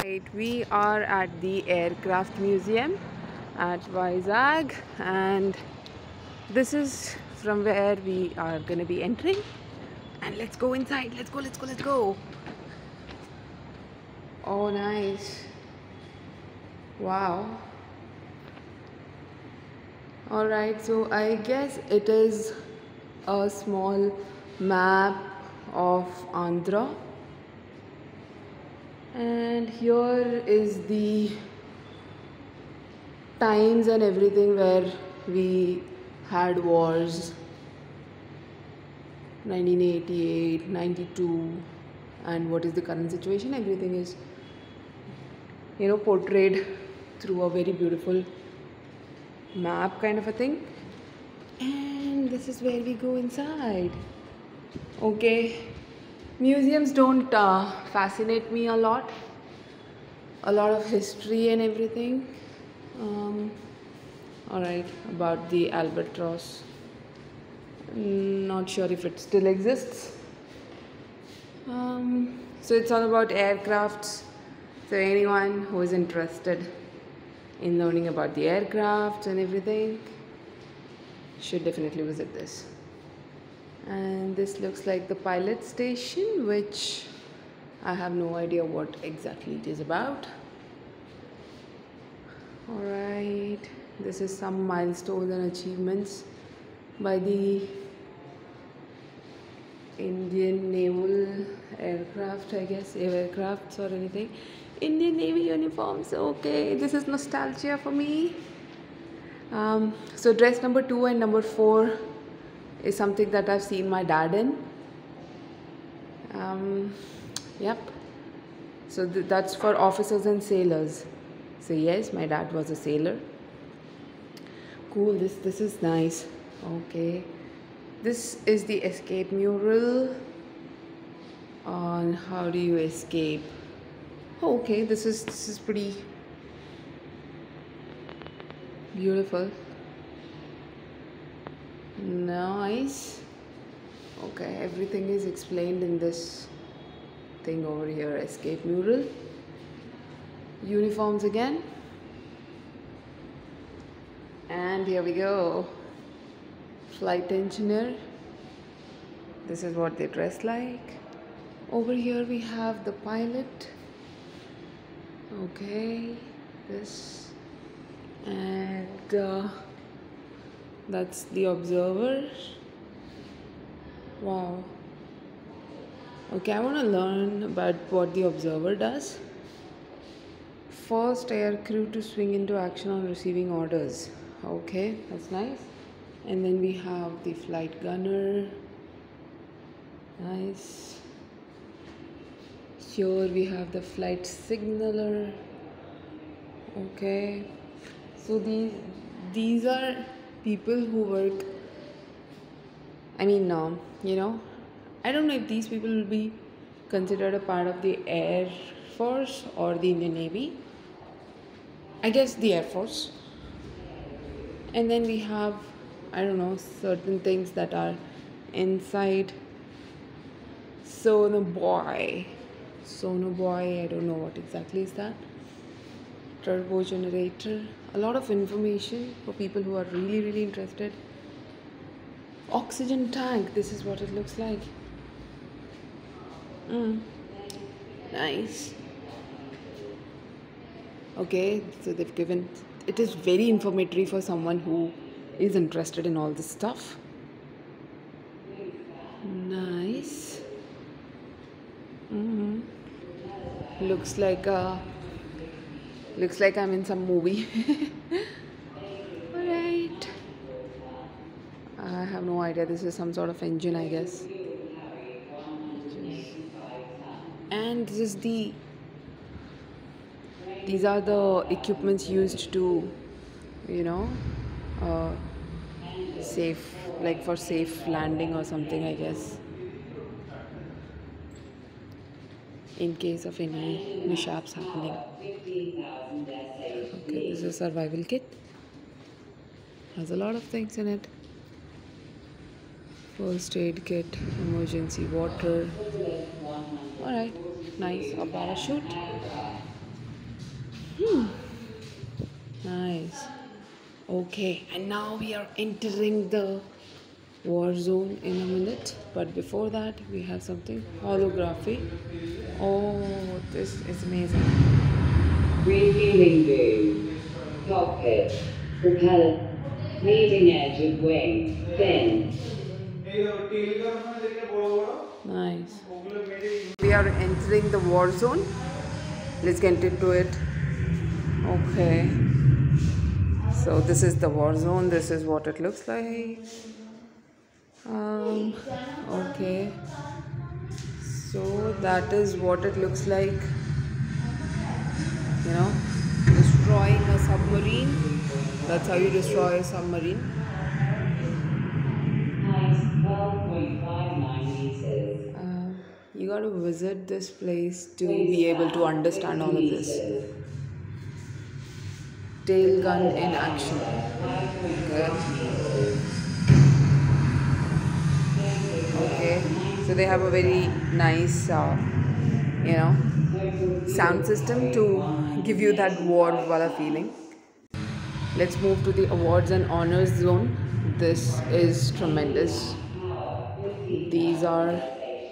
Right, we are at the aircraft museum at Vizag, and this is from where we are going to be entering. And let's go inside. Let's go, let's go, let's go. Oh, nice. Wow. Alright, so I guess it is a small map of Andhra. And here is the times and everything where we had wars. 1988, 92, and what is the current situation. Everything is, portrayed through a very beautiful map kind of a thing. And this is where we go inside. Okay, museums don't fascinate me a lot of history and everything. Alright, about the albatross, not sure if it still exists. So it's all about aircrafts, so anyone who is interested in learning about the aircraft and everything should definitely visit this. And this looks like the pilot station, which I have no idea what exactly it is about. Alright, this is some milestones and achievements by the Indian naval aircraft, I guess, aircrafts or anything. Indian Navy uniforms, okay, this is nostalgia for me. So dress number 2 and number 4 is something that I've seen my dad in. Yep. So that's for officers and sailors. So yes, my dad was a sailor. Cool. This is nice. Okay. This is the escape mural on how do you escape. Oh, okay. This is pretty beautiful. Nice. Okay, everything is explained in this thing over here. Escape mural. Uniforms again. And here we go. Flight engineer. This is what they dress like. Over here we have the pilot. Okay, this. And that's the observer. Wow. Okay, I want to learn about what the observer does. First air crew to swing into action on receiving orders. Okay, that's nice. And then we have the flight gunner. Nice. Here we have the flight signaler. Okay. So these are people who work. I mean, I don't know if these people will be considered a part of the Air Force or the Indian Navy. I guess the Air Force. And then we have, I don't know, certain things that are inside. Sonobuoy, I don't know what exactly is that. Turbo generator. A lot of information for people who are really, really interested. Oxygen tank. This is what it looks like. Nice. Okay, so they've given. It is very informative for someone who is interested in all this stuff. Nice. Looks like I'm in some movie. Alright. I have no idea. This is some sort of engine, I guess. And these are the equipments used to, safe, like for safe landing or something, I guess. In case of any mishaps happening. Okay, this is a survival kit. Has a lot of things in it. First aid kit, emergency water. Alright, nice. A parachute. Okay, and now we are entering the war zone in a minute. But before that, we have something holography. Oh, this is amazing. Refueling boom. Cockpit. Propeller. Leading edge of wing. Fin. Nice. We are entering the war zone. Let's get into it. Okay. So this is the war zone. This is what it looks like. Okay. So that is what it looks like. You know, destroying a submarine. That's how you destroy a submarine. Height 12.59 meters. You got to visit this place to be able to Wingspan understand 50 all of this. meters. Tail gun Propeller in action. diameter Okay. 5.6 meters. Okay. So they have a very nice, you know, sound system to give you that war wala feeling. Let's move to the awards and honors zone. This is tremendous. These are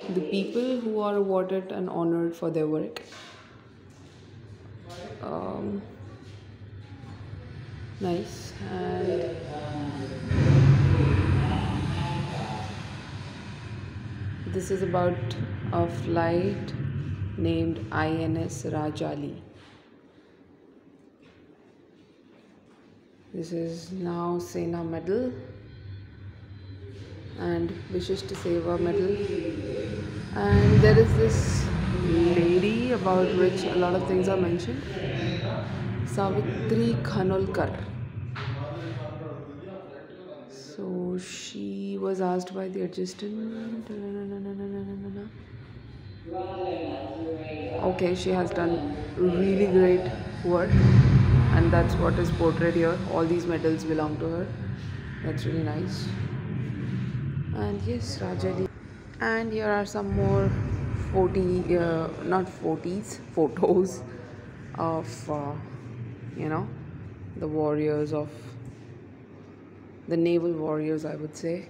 the people who are awarded and honored for their work. Um, nice. And this is about a flight named INS Rajali. This is now Sena Medal and Vishishta Seva Medal. And there is this lady about which a lot of things are mentioned, Savitri Khanolkar. So she was asked by the adjutant. Okay, she has done really great work, and that's what is portrayed here. All these medals belong to her. That's really nice. And yes, Rajali. And here are some more not 40s, photos of, you know, the warriors of the naval warriors, I would say,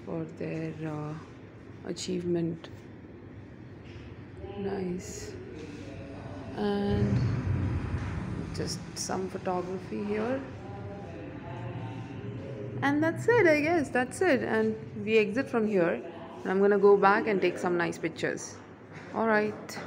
for their achievement. Nice. And just some photography here. And that's it, I guess. That's it. And we exit from here. I'm gonna go back and take some nice pictures. All right.